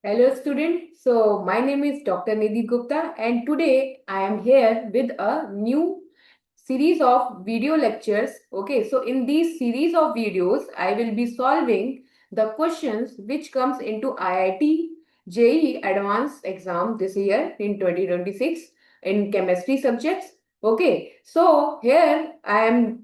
Hello student. So my name is Dr. Nidhi Gupta and today I am here with a new series of video lectures. Okay, so in these series of videos I will be solving the questions which comes into IIT JEE Advance exam this year in 2026 in chemistry subjects. Okay, so here I am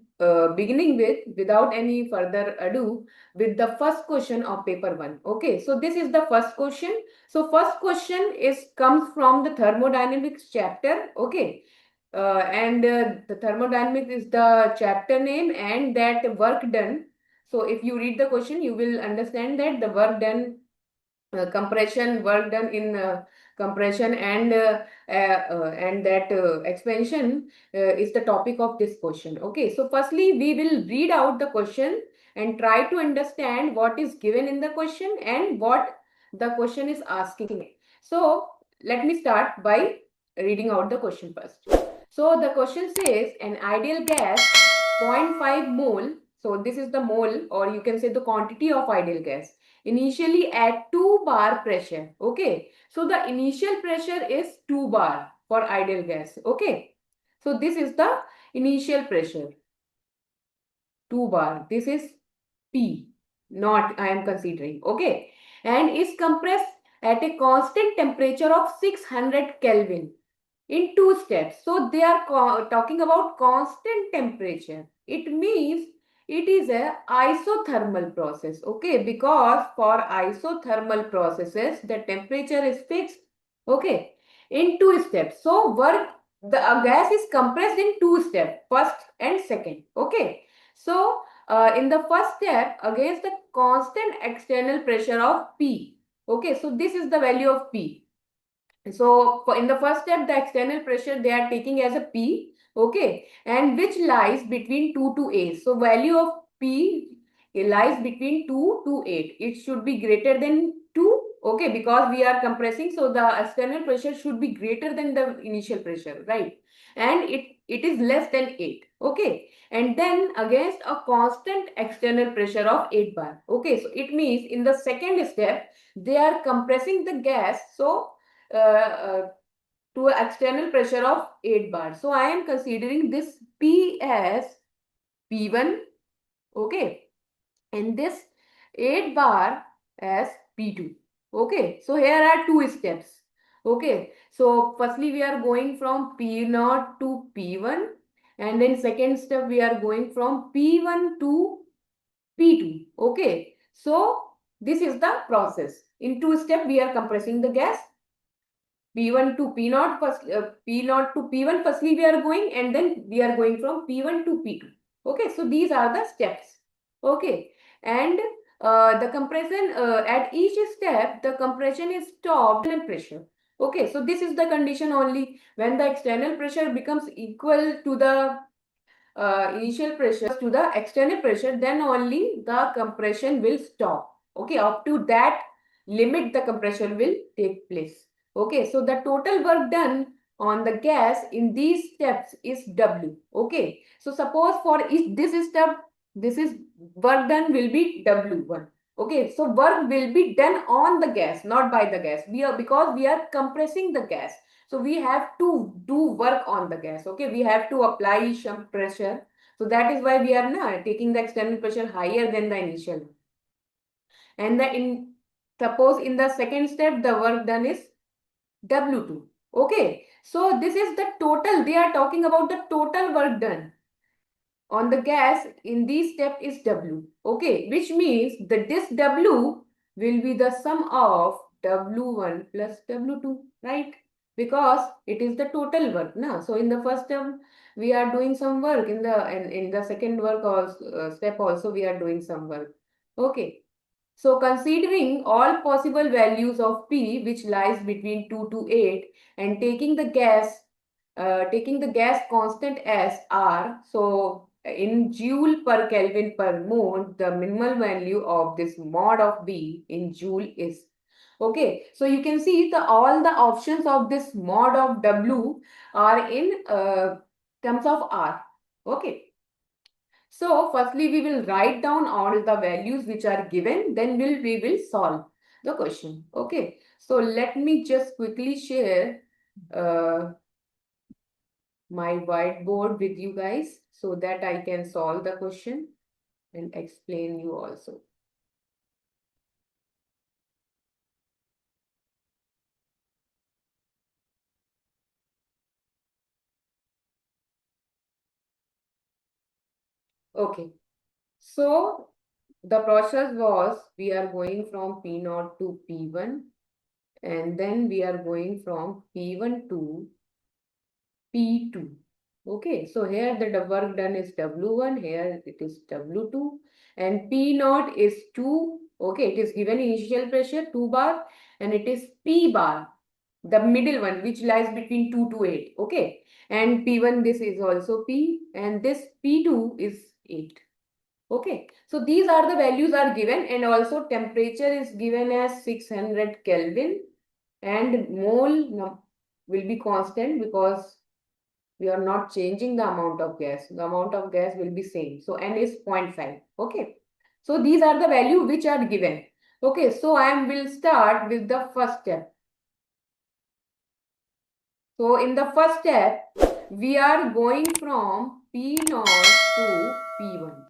beginning with without any further ado with the first question of paper 1. Okay, so this is the first question. So first question is comes from the thermodynamics chapter. Okay, and the thermodynamics is the chapter name and that work done. So if you read the question, you will understand that the work done, compression work done in compression and that expansion is the topic of this question. Okay, so firstly we will read out the question and try to understand what is given in the question and what the question is asking. So let me start by reading out the question first. So the question says an ideal gas 0.5 mole. So this is the mole, or you can say the quantity of ideal gas initially at 2 bar pressure. Okay, so the initial pressure is 2 bar for ideal gas. Okay, so this is the initial pressure, 2 bar. This is P, not I am considering. Okay, and is compressed at a constant temperature of 600 Kelvin in 2 steps. So they are talking about constant temperature. It means it is a isothermal process. Okay, because for isothermal processes the temperature is fixed. Okay, in 2 steps. So work the gas is compressed in 2 steps, first and second. Okay, so in the first step against the constant external pressure of P. Okay, so this is the value of P. So in the first step, the external pressure they are taking as a P, okay, and which lies between 2 to 8. So value of P lies between 2 to 8. It should be greater than 2, okay, because we are compressing, so the external pressure should be greater than the initial pressure, right? And it is less than 8, okay. And then against a constant external pressure of 8 bar, okay. So it means in the second step, they are compressing the gas, so uh, uh, to an external pressure of 8 bar. So I am considering this P as P1, okay, and this 8 bar as P2. Okay, so here are 2 steps. Okay, so firstly we are going from P0 to P1, and then second step we are going from P1 to P2. Okay, so this is the process. In 2 steps we are compressing the gas. P1 to P0 first, P0 to P1 firstly we are going, and then we are going from P1 to P2. Okay, so these are the steps. Okay, and the compression at each step the compression is stopped and pressure. Okay, so this is the condition only when the external pressure becomes equal to the initial pressure to the external pressure, then only the compression will stop. Okay, up to that limit the compression will take place. Okay, so the total work done on the gas in these steps is W. Okay, so suppose for each this step, this is work done will be W1. Okay, so work will be done on the gas, not by the gas. We are because we are compressing the gas. So we have to do work on the gas. Okay, we have to apply some pressure. So that is why we are now taking the external pressure higher than the initial. And the in suppose in the second step the work done is W2. Okay, so this is the total. They are talking about the total work done on the gas in this step is W. Okay, which means that this W will be the sum of W1 plus W2, right? Because it is the total work. Now, so in the first term, we are doing some work. In the second work also, step also, we are doing some work. Okay. So considering all possible values of P, which lies between 2 to 8, and taking the gas constant as R, so in joule per Kelvin per mole, the minimal value of this mod of B in joule is. Okay, so you can see all the options of this mod of W are in terms of R. Okay. So firstly, we will write down all the values which are given, then we will solve the question. Okay. So let me just quickly share uh, my whiteboard with you guys so that I can solve the question and explain you also. Okay. So the process was we are going from P naught to P1, and then we are going from P1 to P2. Okay, so here the work done is W1, here it is W2, and P naught is 2. Okay, it is given initial pressure 2 bar, and it is P bar, the middle one which lies between 2 to 8. Okay, and P1 this is also P, and this P2 is 8. Okay, so these are the values are given, and also temperature is given as 600 Kelvin, and will be constant because we are not changing the amount of gas. The amount of gas will be same. So N is 0.5. Okay. So these are the value which are given. Okay. So I will start with the first step. So in the first step, we are going from P0 to P1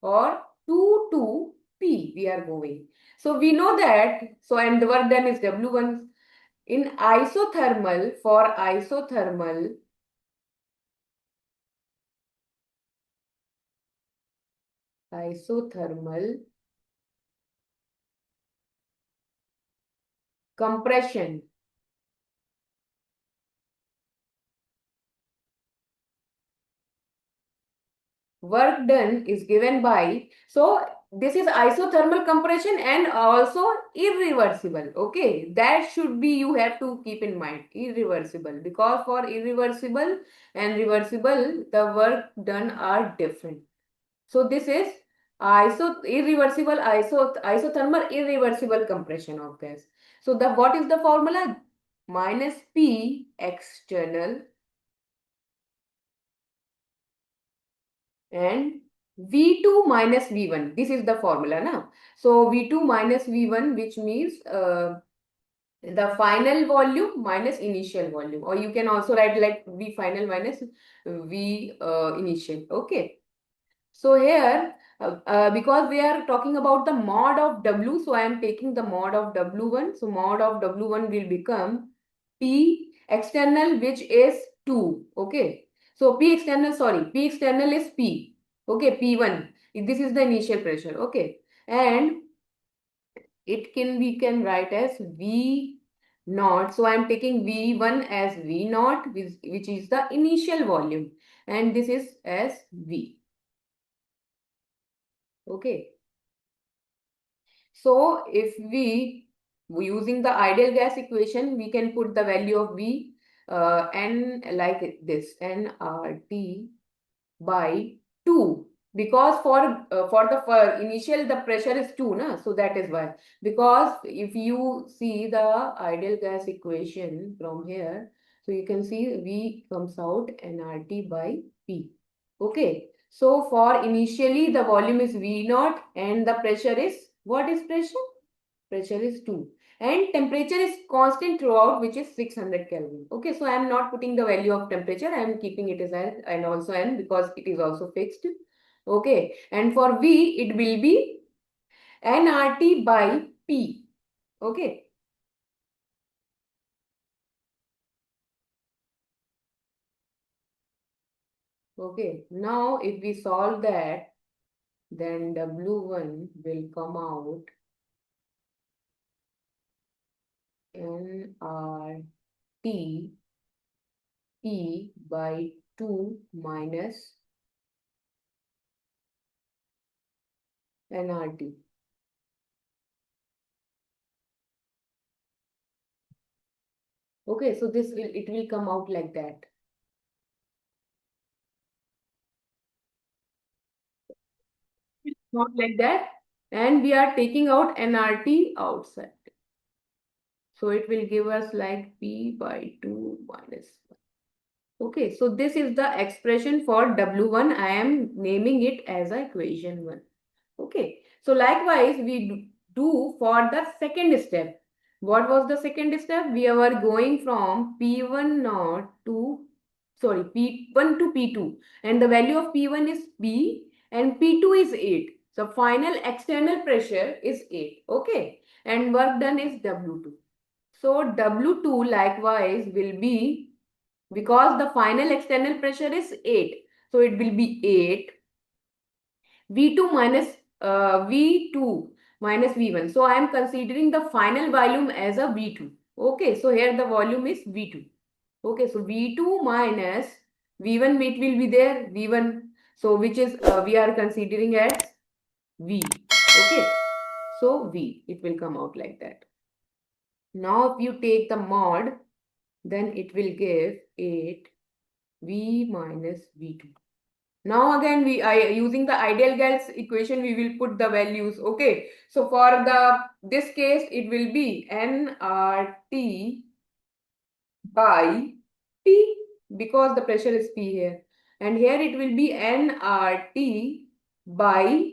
or 2 to P we are going. So we know that, so and the work done is W1. In isothermal, for isothermal compression, work done is given by, so this is isothermal compression and also irreversible. Okay, that should be, you have to keep in mind, irreversible, because for irreversible and reversible the work done are different. So this is isothermal irreversible compression of gas. So the what is the formula? Minus P external and V2 minus V1. This is the formula now. So V2 minus V1, which means the final volume minus initial volume, or you can also write like V final minus V initial. Okay. So here, because we are talking about the mod of W, so I am taking the mod of W1. So mod of W1 will become P external, which is 2. Okay. So P external, sorry, P external is P. Okay, P1. This is the initial pressure. Okay. And we can write as V naught. So I am taking V1 as V naught, which is the initial volume. And this is as V. Okay. So if we using the ideal gas equation, we can put the value of V N like this, nRT by 2, because for initial the pressure is 2 na, so that is why. Because if you see the ideal gas equation from here, so you can see V comes out nRT by P. Okay, so for initially the volume is V naught and the pressure is, what is pressure? Pressure is 2 and temperature is constant throughout, which is 600 Kelvin. Okay, so I am not putting the value of temperature, I am keeping it as N and also N because it is also fixed. Okay, and for V it will be nRT by P. Okay, okay, now if we solve that, then W1 will come out nRT P by 2 minus nRT. Okay, so it will come out like that. Not like that. And we are taking out nRT outside. So it will give us like P by 2 minus 1. Okay, so this is the expression for W1. I am naming it as equation 1. Okay, so likewise we do for the second step. What was the second step? We were going from P1 naught to, sorry, P1 to P2. And the value of P1 is P and P2 is 8. So final external pressure is 8. Okay. And work done is W2. So W2 likewise will be, because the final external pressure is 8. So it will be 8 V2 minus V2 minus V1. So I am considering the final volume as a V2. Okay, so here the volume is V2. Okay, so V2 minus V1, it will be there, V1. So which is, we are considering as V. Okay, so V, it will come out like that. Now if you take the mod, then it will give 8 V minus V2. Now again we are using the ideal gas equation, we will put the values. Okay. So for this case it will be nRT by P, because the pressure is P here. And here it will be nRT by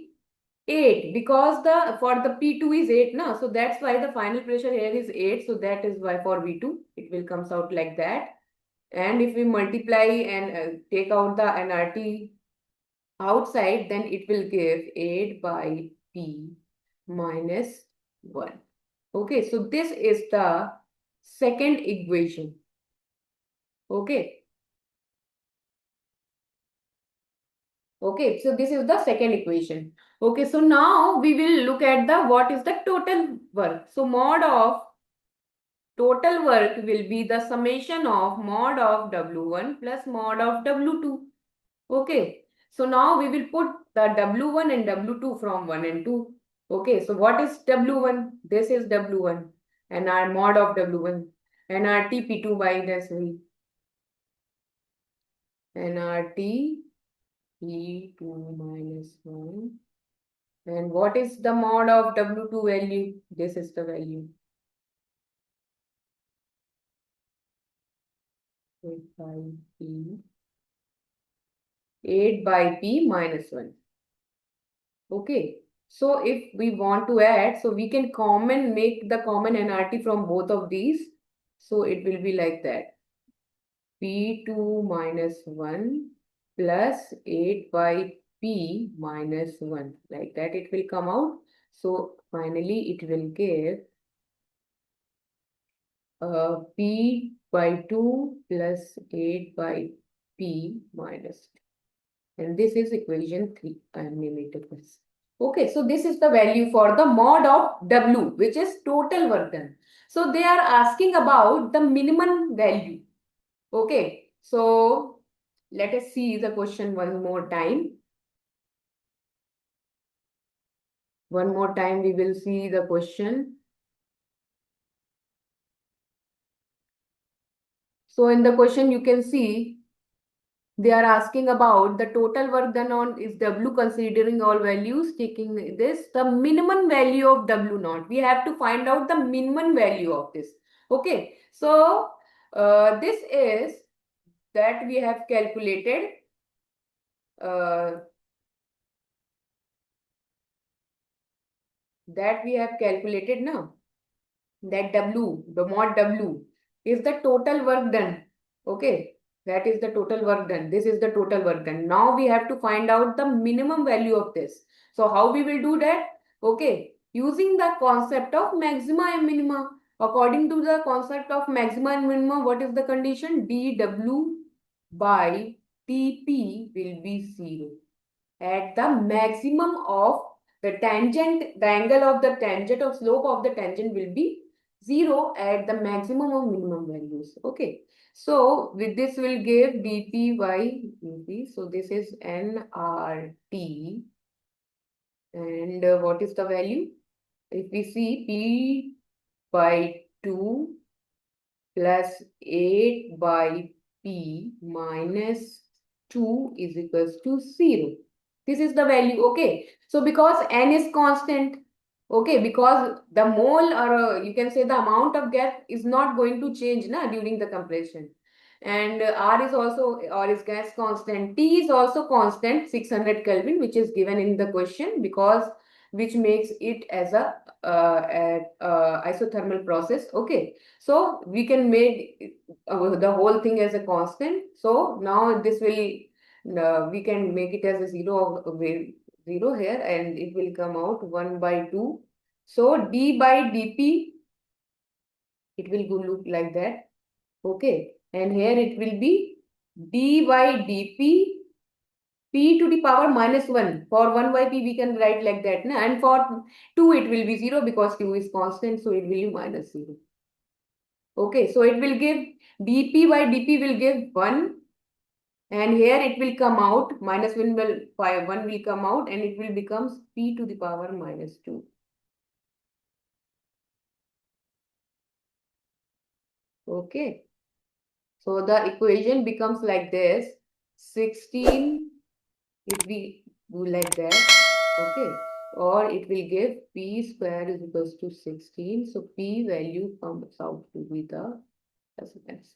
8, because the for the P2 is 8 now. So that's why the final pressure here is 8. So that is why for V2 it will comes out like that. And if we multiply and take out the nRT outside, then it will give 8 by P minus 1. Okay, so this is the second equation. Okay. Okay, so this is the second equation. Okay, so now we will look at the what is the total work. So mod of total work will be the summation of mod of W1 plus mod of W2. Okay, so now we will put the W1 and W2 from 1 and 2. Okay, so what is W1? This is W1 and our mod of W1 and our TP2 by this way and our TP2 minus 1. And what is the mod of W2 value? This is the value. 8 by P. 8 by P minus 1. Okay. So if we want to add, so we can make the common nRT from both of these. So it will be like that. P2 minus 1 plus 8 by P minus 1. Like that it will come out. So finally it will give P by 2 plus 8 by P minus 2. And this is equation 3. I am naming it first. Okay, so this is the value for the mod of W, which is total work done. So they are asking about the minimum value. Okay, so let us see the question one more time. One more time we will see the question. So in the question you can see they are asking about the total work done on is W, considering all values, taking this, the minimum value of W naught. We have to find out the minimum value of this. Okay, so this is that we have calculated now. That W, the mod W is the total work done. Okay, that is the total work done. This is the total work done. Now we have to find out the minimum value of this. So how we will do that? Okay, using the concept of maxima and minima. According to the concept of maxima and minima, what is the condition? dW by dP will be 0 at the maximum of the tangent, the angle of the tangent or slope of the tangent will be 0 at the maximum or minimum values. Okay. So with this will give dP by dP. So this is nRT. And what is the value? If we see P by 2 plus 8 by P minus 2 is equals to 0. This is the value. Okay. So because N is constant, okay, because the mole or you can say the amount of gas is not going to change during the compression. And R is also, or is gas constant. T is also constant, 600 Kelvin, which is given in the question, because which makes it as a isothermal process. Okay, so we can make the whole thing as a constant. So now this will we can make it as a zero here, and it will come out 1 by 2. So d by dp, it will go look like that. Okay, and here it will be d by dp p to the power minus 1. For 1 by p we can write like that, na? And for 2 it will be 0 because q is constant, so it will be minus 0. Okay, so it will give dp by dp will give 1, and here it will come out minus 1 will 1 will come out, and it will becomes p to the power minus 2. Okay, so the equation becomes like this: 16, if we do like that, okay, or it will give p square is equals to 16. So p value comes out to be the SMS.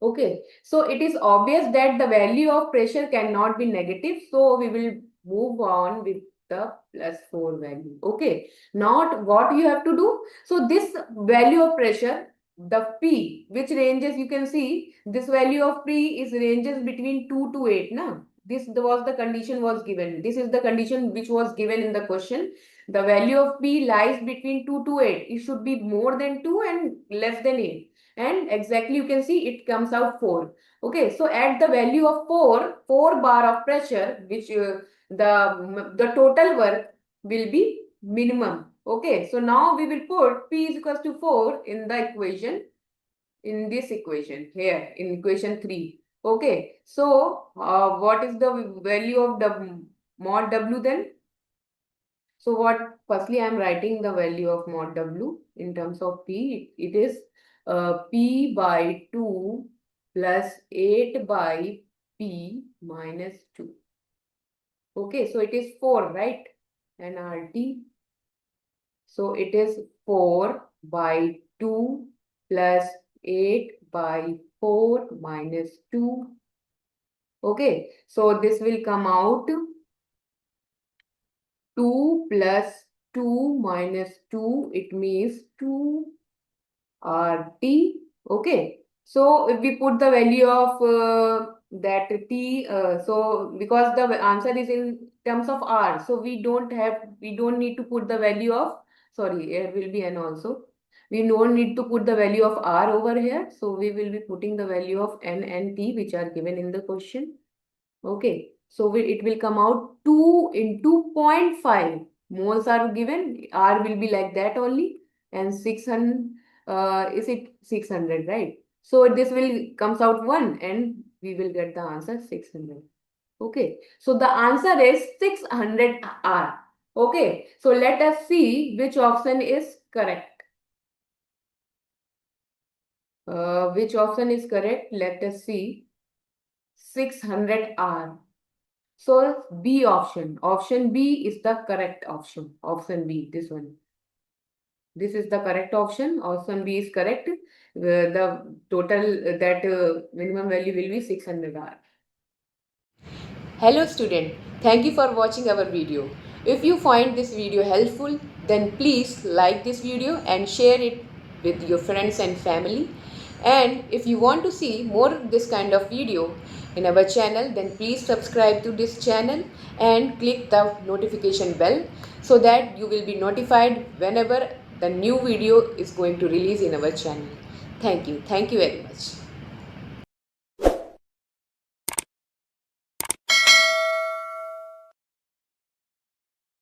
Okay, so it is obvious that the value of pressure cannot be negative, so we will move on with the +4 value. Okay, not what you have to do. So this value of pressure, the P, which ranges, you can see this value of P is ranges between 2 to 8. Now, this was the condition was given. This is the condition which was given in the question. The value of P lies between 2 to 8. It should be more than 2 and less than 8. And exactly you can see it comes out 4. Okay, so at the value of 4 bar of pressure, which the total work will be minimum. Okay, so now we will put P is equals to 4 in the equation, in this equation here in equation 3. Okay, so what is the value of the mod W then? So what, firstly I am writing the value of mod W in terms of P. It is P by 2 plus 8 by P minus 2. Okay, so it is 4, right? And RT. So it is 4 by 2 plus 8 by 4 minus 2. Okay, so this will come out 2 plus 2 minus 2, it means 2 RT. Okay, so if we put the value of that T, so because the answer is in terms of R, so we don't need to put the value of, sorry, there will be N also. We don't need to put the value of R over here, so we will be putting the value of N and T which are given in the question. Okay, so it will come out 2 into 0.5 moles are given. R will be like that only, and 600 is it 600, right? So this will comes out 1, and we will get the answer 600. Okay, so the answer is 600 R. Okay, so let us see which option is correct. Which option is correct? Let us see. 600 R. So B option. Option B is the correct option. Option B, this one. This is the correct option. Option B is correct. The total that minimum value will be 600 R. Hello student, thank you for watching our video. If you find this video helpful, then please like this video and share it with your friends and family. And if you want to see more of this kind of video in our channel, then please subscribe to this channel and click the notification bell so that you will be notified whenever the new video is going to release in our channel. Thank you. Thank you very much.